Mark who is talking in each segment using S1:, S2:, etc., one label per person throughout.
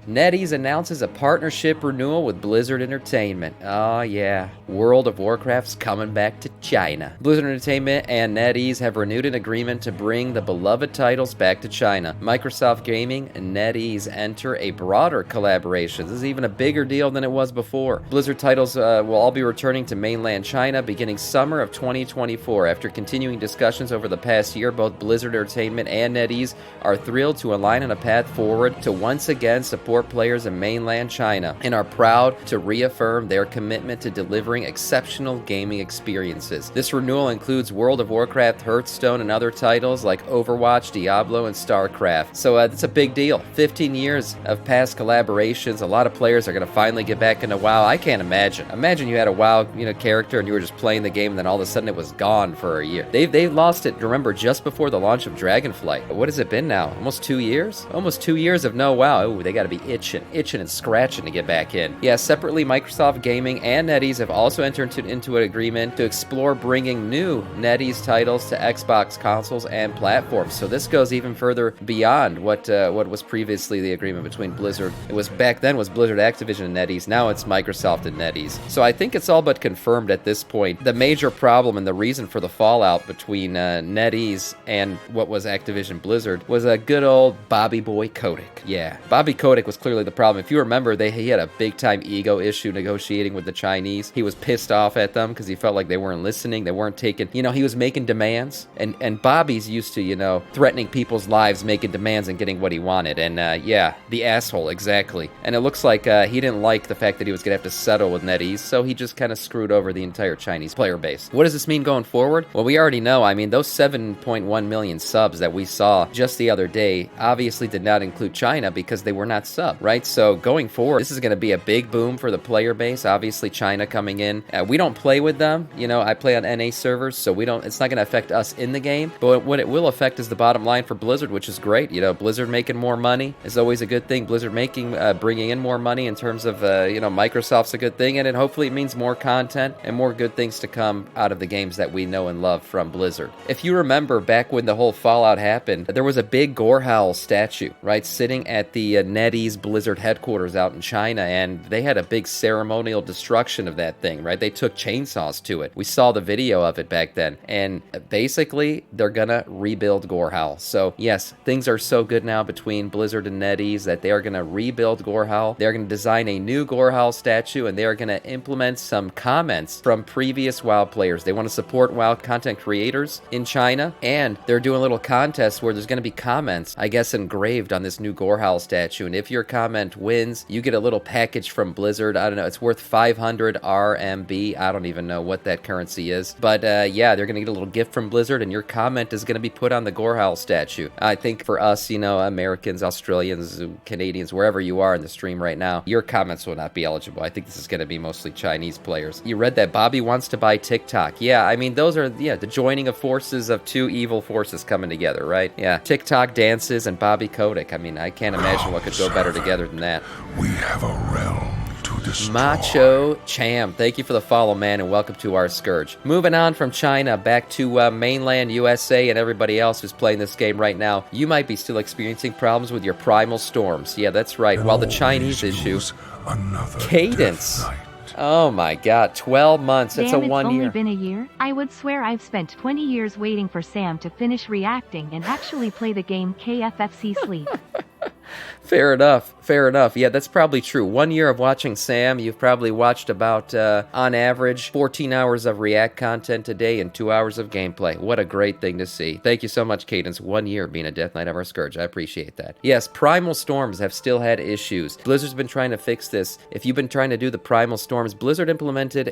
S1: NetEase announces a partnership renewal with Blizzard Entertainment. Oh yeah, World of Warcraft's coming back to China. Blizzard Entertainment and NetEase have renewed an agreement to bring the beloved titles back to China. Microsoft Gaming and NetEase enter a broader collaboration. This is even a bigger deal than it was before. Blizzard titles will all be returning to mainland China beginning summer of 2024. After continuing discussions over the past year, both Blizzard Entertainment and NetEase are thrilled to align on a path forward to once again support players in mainland China and are proud to reaffirm their commitment to delivering exceptional gaming experiences. This renewal includes World of Warcraft, Hearthstone, and other titles like Overwatch, Diablo, and StarCraft. So it's a big deal. 15 years of past collaborations. A lot of players are going to finally get back into WoW. I can't imagine. Imagine you had a WoW character and you were just playing the game and then all of a sudden it was gone for a year. They've lost it, remember, just before the launch of Dragonflight. What has it been now? Almost 2 years? Almost 2 years of no WoW. Ooh, they got to be itching and scratching to get back in. Yeah, separately, Microsoft Gaming and NetEase have also entered into an agreement to explore bringing new NetEase titles to Xbox consoles and platforms. So this goes even further beyond what was previously the agreement between Blizzard. It was back then was Blizzard, Activision, and NetEase. Now it's Microsoft and NetEase. So I think it's all but confirmed at this point. The major problem and the reason for the fallout between NetEase and what was Activision Blizzard was a good old Bobby Boy Kotick. Yeah, Bobby Kotick was clearly the problem. If you remember, he had a big-time ego issue negotiating with the Chinese. He was pissed off at them because he felt like they weren't listening. They weren't taking, he was making demands. And Bobby's used to, threatening people's lives, making demands and getting what he wanted. And yeah, the asshole, exactly. And it looks like he didn't like the fact that he was going to have to settle with NetEase, so he just kind of screwed over the entire Chinese player base. What does this mean going forward? Well, we already know. I mean, those 7.1 million subs that we saw just the other day obviously did not include China because they were not sub, right? So going forward, this is going to be a big boom for the player base. Obviously, China coming in. We don't play with them. I play on NA servers, so it's not going to affect us in the game. But what it will affect is the bottom line for Blizzard, which is great. Blizzard making more money is always a good thing. Blizzard bringing in more money in terms of, Microsoft's a good thing, and hopefully it means more content and more good things to come out of the games that we know and love from Blizzard. If you remember back when the whole fallout happened, there was a big Goral statue, right, sitting at the NetEase Blizzard headquarters out in China, and they had a big ceremonial destruction of that thing, right? They took chainsaws to it. We saw the video of it back then, and basically they're gonna rebuild Goral. So yes, things are so good now between Blizzard and NetEase that they are gonna rebuild Goral. They're gonna design a new Goral statue, and they are gonna implement some comments from previous WoW players. They want to support WoW content creators in China, and they're doing a little contest where there's going to be comments, I guess, engraved on this new Goral statue. And if your comment wins, you get a little package from Blizzard. I don't know, it's worth 500 RMB. I don't even know what that currency is. But yeah, they're going to get a little gift from Blizzard, and your comment is going to be put on the Goral statue. I think for us, Americans, Australians, Canadians, wherever you are in the stream right now, your comments will not be eligible. I think this is going to be mostly Chinese players. You read that Bobby wants to buy TikTok. Yeah, I mean, those are, the joining of forces of two evil forces coming together, right? Yeah, TikTok dances and Bobby Kotick. I mean, I can't imagine what could go better together than that.
S2: We have a realm to destroy.
S1: Macho Cham, thank you for the follow, man, and welcome to our Scourge. Moving on from China back to mainland USA and everybody else who's playing this game right now, you might be still experiencing problems with your Primal Storms. Yeah, that's right. While the Chinese issue, Cadence. Oh my god, 12 months. That's a 1 year.
S3: It's only been a year? I would swear I've spent 20 years waiting for Sam to finish reacting and actually play the game KFFC Sleep.
S1: Fair enough. Yeah, that's probably true. 1 year of watching Sam, you've probably watched about, on average, 14 hours of React content a day and 2 hours of gameplay. What a great thing to see. Thank you so much, Cadence. 1 year being a Death Knight of our Scourge. I appreciate that. Yes, Primal Storms have still had issues. Blizzard's been trying to fix this. If you've been trying to do the Primal Storms, Blizzard implemented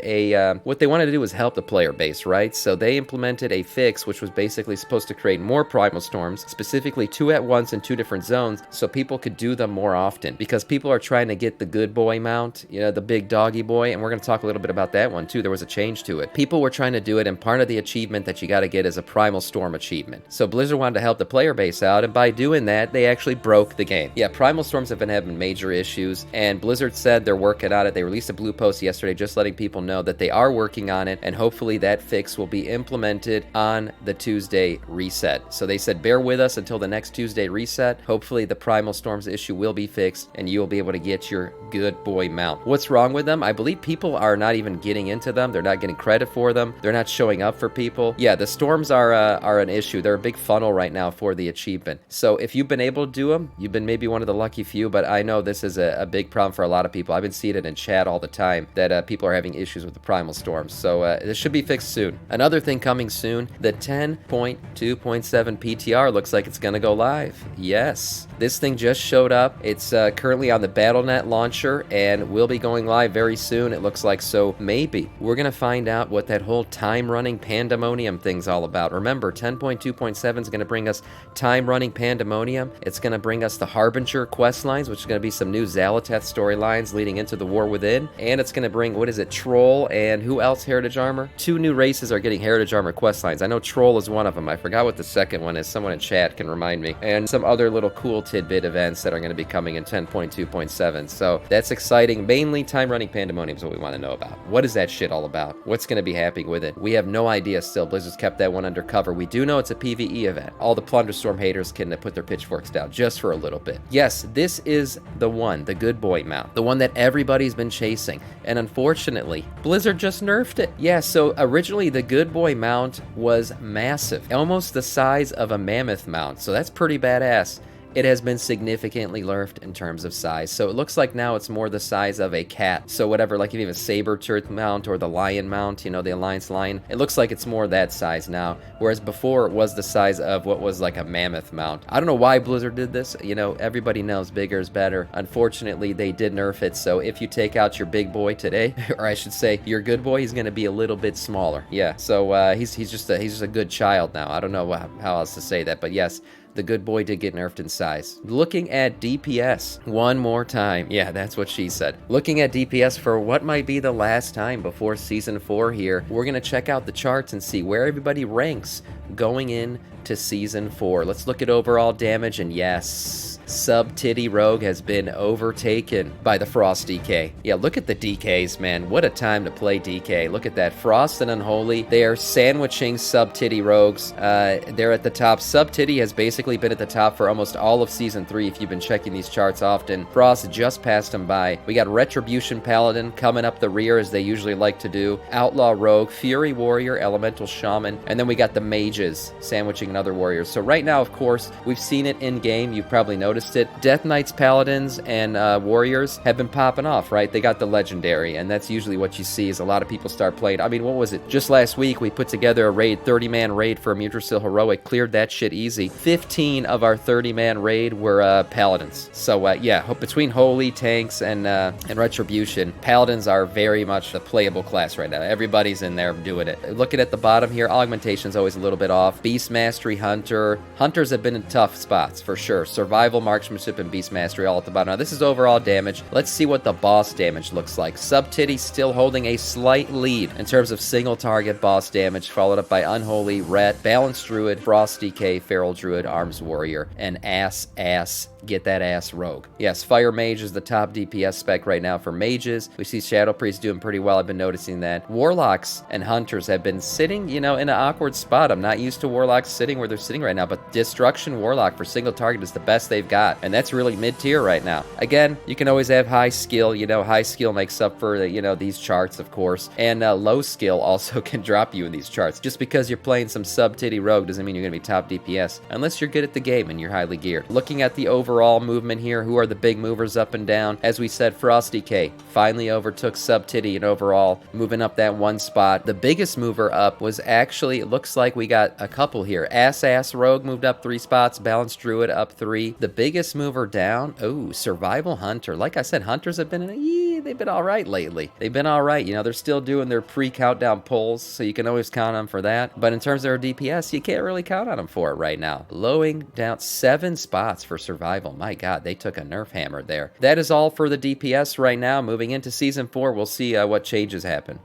S1: what they wanted to do was help the player base, right? So they implemented a fix which was basically supposed to create more Primal Storms, specifically 2 at once in 2 different zones, so people could do them more often, because people are trying to get the good boy mount, the big doggy boy, and we're going to talk a little bit about that one too. There was a change to it. People were trying to do it, and part of the achievement that you got to get is a Primal Storm achievement. So Blizzard wanted to help the player base out, and by doing that, they actually broke the game. Yeah, Primal Storms have been having major issues, and Blizzard said they're working on it. They released a blue post yesterday just letting people know that they are working on it, and hopefully that fix will be implemented on the Tuesday reset. So they said bear with us until the next Tuesday reset. Hopefully the Primal Storms issue will be fixed, and you will be able to get your good boy mount. What's wrong with them? I believe people are not even getting into them. They're not getting credit for them. They're not showing up for people. Yeah, the storms are an issue. They're a big funnel right now for the achievement. So if you've been able to do them, you've been maybe one of the lucky few, but I know this is a big problem for a lot of people. I've been seeing it in chat all the time that people are having issues with the Primal Storms. So this should be fixed soon. Another thing coming soon, the 10.2.7 PTR looks like it's going to go live. Yes. This thing just showed up. It's currently on the BattleNet launcher and will be going live very soon, it looks like. So maybe we're going to find out what that whole time running pandemonium thing's all about. Remember, 10.2.7 is going to bring us time running pandemonium. It's going to bring us the Harbinger quest lines, which is going to be some new Zalateth storylines leading into the War Within. And it's going to bring, what is it, Troll and who else, Heritage Armor? 2 new races are getting Heritage Armor quest lines. I know Troll is one of them. I forgot what the second one is. Someone in chat can remind me. And some other little cool tidbit events that are going to be coming in 10.2.7. So that's exciting. Mainly time running pandemonium is what we want to know about. What is that shit all about? What's going to be happening with it? We have no idea still. Blizzard's kept that one undercover. We do know it's a PvE event. All the Plunderstorm haters can put their pitchforks down just for a little bit. Yes, this is the one, the good boy mount, the one that everybody's been chasing. And unfortunately, Blizzard just nerfed it. Yeah, so originally the good boy mount was massive, almost the size of a mammoth mount. So that's pretty badass. It has been significantly nerfed in terms of size. So it looks like now it's more the size of a cat. So whatever, like if you have a saber-tooth mount or the lion mount, you know, the Alliance lion, it looks like it's more that size now. Whereas before it was the size of what was like a mammoth mount. I don't know why Blizzard did this. You know, everybody knows bigger is better. Unfortunately, they did nerf it. So if you take out your big boy today, or I should say your good boy, he's going to be a little bit smaller. Yeah, so he's just a good child now. I don't know how else to say that, but yes, the good boy did get nerfed in size. Looking at DPS one more time. Yeah, that's what she said. Looking at DPS for what might be the last time before Season 4 here. We're going to check out the charts and see where everybody ranks going in to Season 4. Let's look at overall damage, and yes, Sub-Titty Rogue has been overtaken by the Frost DK. Yeah, look at the DKs, man. What a time to play DK. Look at that. Frost and Unholy, they are sandwiching Sub-Titty Rogues. They're at the top. Sub-Titty has basically been at the top for almost all of Season 3 if you've been checking these charts often. Frost just passed him by. We got Retribution Paladin coming up the rear as they usually like to do. Outlaw Rogue, Fury Warrior, Elemental Shaman, and then we got the Mages sandwiching another warriors. So right now, of course, we've seen it in game. You've probably noticed it. Death Knights, Paladins, and Warriors have been popping off, right? They got the Legendary, and that's usually what you see is a lot of people start playing. I mean, what was it? Just last week, we put together a raid, 30-man raid for Mutrasil Heroic, cleared that shit easy. 15 of our 30-man raid were Paladins. So, yeah, between Holy, Tanks, and Retribution, Paladins are very much a playable class right now. Everybody's in there doing it. Looking at the bottom here, Augmentation's always a little bit off. Beast Mastery, Hunter. Hunters have been in tough spots, for sure. Survival, Marksmanship, and Beast Mastery all at the bottom. Now, this is overall damage. Let's see what the boss damage looks like. Sub-Titty still holding a slight lead in terms of single target boss damage, followed up by Unholy, Ret, Balanced Druid, Frost DK, Feral Druid, Arms Warrior, and Get that ass Rogue. Yes, Fire Mage is the top DPS spec right now for mages. We see Shadow Priest doing pretty well. I've been noticing that. Warlocks and Hunters have been sitting, you know, in an awkward spot. I'm not used to Warlocks sitting where they're sitting right now, but Destruction Warlock for single target is the best they've got, and that's really mid-tier right now. Again, you can always have high skill. You know, high skill makes up for, you know, these charts, of course, and low skill also can drop you in these charts. Just because you're playing some Sub-Titty Rogue doesn't mean you're going to be top DPS, unless you're good at the game and you're highly geared. Looking at the overall movement here, who are the big movers up and down? As we said, Frost DK finally overtook Sub-Titty and overall moving up that one spot. The biggest mover up was actually, it looks like we got a couple here. Ass Rogue moved up 3 spots, Balanced Druid up 3. The biggest mover down, oh, Survival Hunter. Like I said, Hunters have been they've been all right lately. They've been all right. You know, they're still doing their pre-countdown polls, so you can always count on them for that. But in terms of their DPS, you can't really count on them for it right now. Lowing down 7 spots for Survival. My God, they took a nerf hammer there. That is all for the DPS right now. Moving into Season 4, we'll see what changes happen.